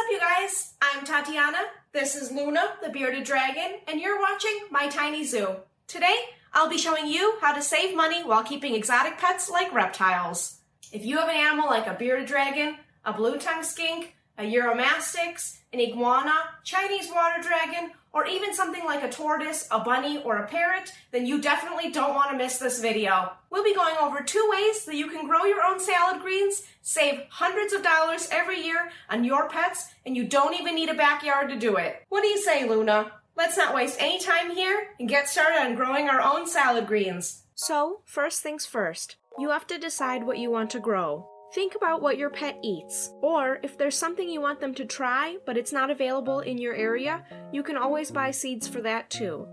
you guys? I'm Tatiana, this is Luna, the bearded dragon, and you're watching My Tiny Zoo. Today, I'll be showing you how to save money while keeping exotic pets like reptiles. If you have an animal like a bearded dragon, a blue-tongued skink, a Euromastix, an iguana, Chinese water dragon, or even something like a tortoise, a bunny, or a parrot, then you definitely don't want to miss this video. We'll be going over 2 ways that you can grow your own salad greens, save hundreds of dollars every year on your pets, and you don't even need a backyard to do it. What do you say, Luna? Let's not waste any time here and get started on growing our own salad greens. So, first things first, you have to decide what you want to grow. Think about what your pet eats, or if there's something you want them to try but it's not available in your area, you can always buy seeds for that too.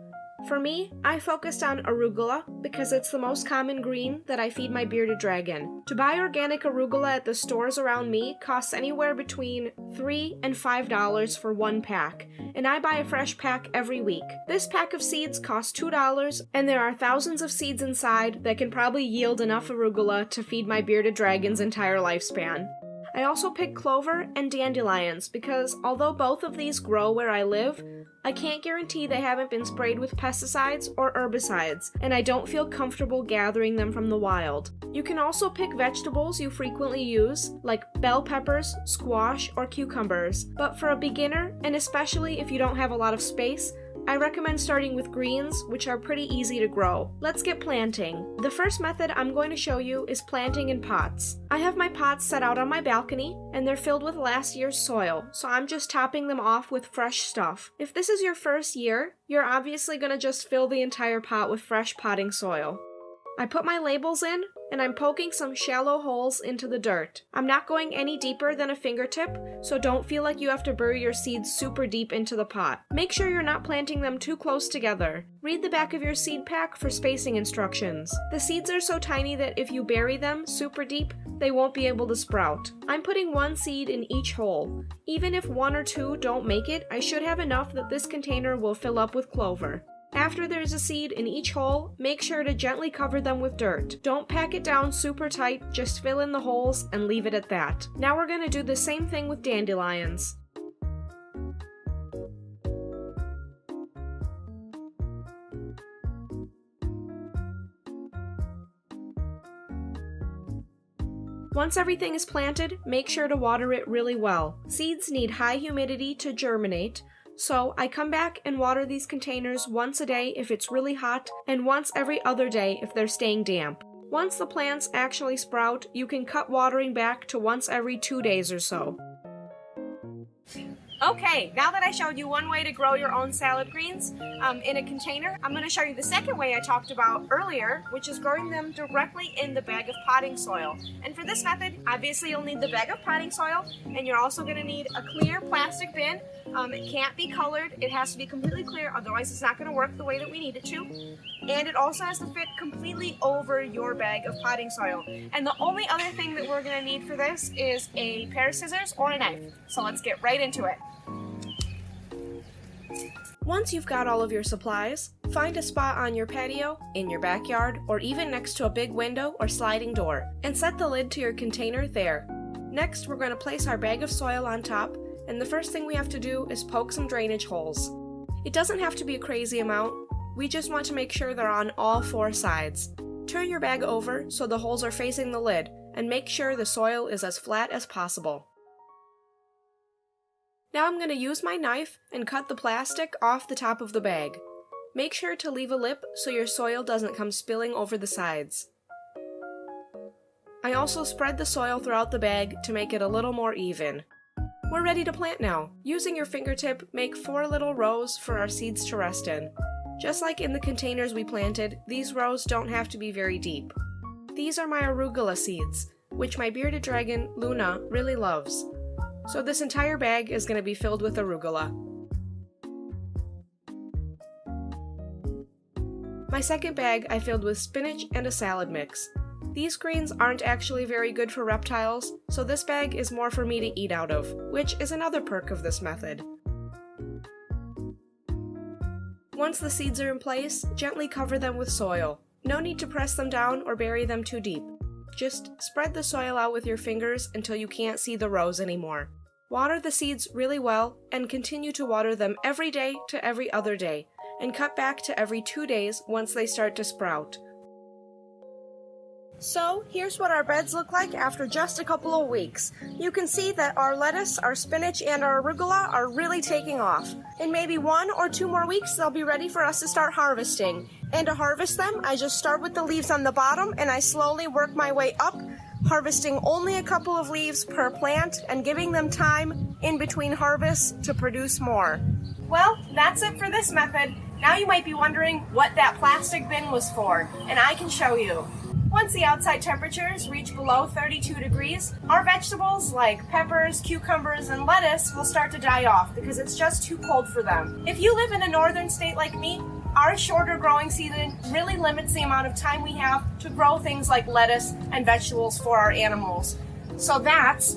For me, I focused on arugula because it's the most common green that I feed my bearded dragon. To buy organic arugula at the stores around me costs anywhere between $3 and $5 for 1 pack, and I buy a fresh pack every week. This pack of seeds costs $2, and there are thousands of seeds inside that can probably yield enough arugula to feed my bearded dragon's entire lifespan. I also pick clover and dandelions because although both of these grow where I live, I can't guarantee they haven't been sprayed with pesticides or herbicides, and I don't feel comfortable gathering them from the wild. You can also pick vegetables you frequently use, like bell peppers, squash, or cucumbers, but for a beginner, and especially if you don't have a lot of space, I recommend starting with greens, which are pretty easy to grow. Let's get planting. The first method I'm going to show you is planting in pots. I have my pots set out on my balcony, and they're filled with last year's soil, so I'm just topping them off with fresh stuff. If this is your first year, you're obviously going to just fill the entire pot with fresh potting soil. I put my labels in, and I'm poking some shallow holes into the dirt. I'm not going any deeper than a fingertip, so don't feel like you have to bury your seeds super deep into the pot. Make sure you're not planting them too close together. Read the back of your seed pack for spacing instructions. The seeds are so tiny that if you bury them super deep, they won't be able to sprout. I'm putting 1 seed in each hole. Even if 1 or 2 don't make it, I should have enough that this container will fill up with clover. After there's a seed in each hole, make sure to gently cover them with dirt. Don't pack it down super tight, just fill in the holes and leave it at that. Now we're going to do the same thing with dandelions. Once everything is planted, make sure to water it really well. Seeds need high humidity to germinate, so I come back and water these containers once a day if it's really hot, and once every other day if they're staying damp. Once the plants actually sprout, you can cut watering back to once every 2 days or so. Okay, now that I showed you one way to grow your own salad greens in a container, I'm going to show you the second way I talked about earlier, which is growing them directly in the bag of potting soil. And for this method, obviously you'll need the bag of potting soil, and you're also going to need a clear plastic bin. It can't be colored, it has to be completely clear, otherwise it's not going to work the way that we need it to. And it also has to fit completely over your bag of potting soil. And the only other thing that we're going to need for this is a pair of scissors or a knife. So let's get right into it. Once you've got all of your supplies, find a spot on your patio, in your backyard, or even next to a big window or sliding door, and set the lid to your container there. Next, we're going to place our bag of soil on top, and the first thing we have to do is poke some drainage holes. It doesn't have to be a crazy amount, we just want to make sure they're on all 4 sides. Turn your bag over so the holes are facing the lid, and make sure the soil is as flat as possible. Now I'm going to use my knife and cut the plastic off the top of the bag. Make sure to leave a lip so your soil doesn't come spilling over the sides. I also spread the soil throughout the bag to make it a little more even. We're ready to plant now. Using your fingertip, make 4 little rows for our seeds to rest in. Just like in the containers we planted, these rows don't have to be very deep. These are my arugula seeds, which my bearded dragon, Luna, really loves. So this entire bag is going to be filled with arugula. My second bag I filled with spinach and a salad mix. These greens aren't actually very good for reptiles, so this bag is more for me to eat out of, which is another perk of this method. Once the seeds are in place, gently cover them with soil. No need to press them down or bury them too deep. Just spread the soil out with your fingers until you can't see the rows anymore. Water the seeds really well and continue to water them every day to every other day, and cut back to every 2 days once they start to sprout. So here's what our beds look like after just a couple of weeks. You can see that our lettuce, our spinach, and our arugula are really taking off. In maybe 1 or 2 more weeks, they'll be ready for us to start harvesting. And to harvest them, I just start with the leaves on the bottom and I slowly work my way up, harvesting only a couple of leaves per plant and giving them time in between harvests to produce more. Well, that's it for this method. Now you might be wondering what that plastic bin was for, and I can show you. Once the outside temperatures reach below 32 degrees, our vegetables like peppers, cucumbers, and lettuce will start to die off because it's just too cold for them. If you live in a northern state like me, our shorter growing season really limits the amount of time we have to grow things like lettuce and vegetables for our animals. So that's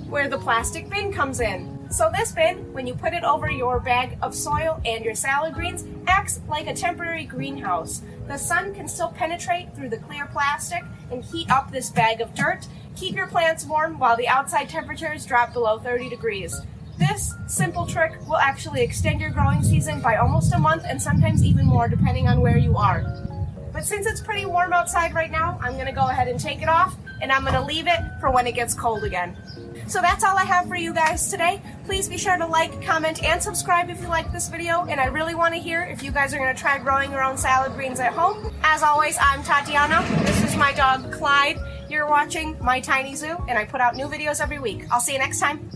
where the plastic bin comes in. So this bin, when you put it over your bag of soil and your salad greens, acts like a temporary greenhouse. The sun can still penetrate through the clear plastic and heat up this bag of dirt. Keep your plants warm while the outside temperatures drop below 30 degrees. This simple trick will actually extend your growing season by almost a month and sometimes even more depending on where you are. But since it's pretty warm outside right now, I'm going to go ahead and take it off and I'm going to leave it for when it gets cold again. So that's all I have for you guys today. Please be sure to like, comment, and subscribe if you like this video, and I really want to hear if you guys are going to try growing your own salad greens at home. As always, I'm Tatiana. This is my dog, Clyde. You're watching My Tiny Zoo, and I put out new videos every week. I'll see you next time.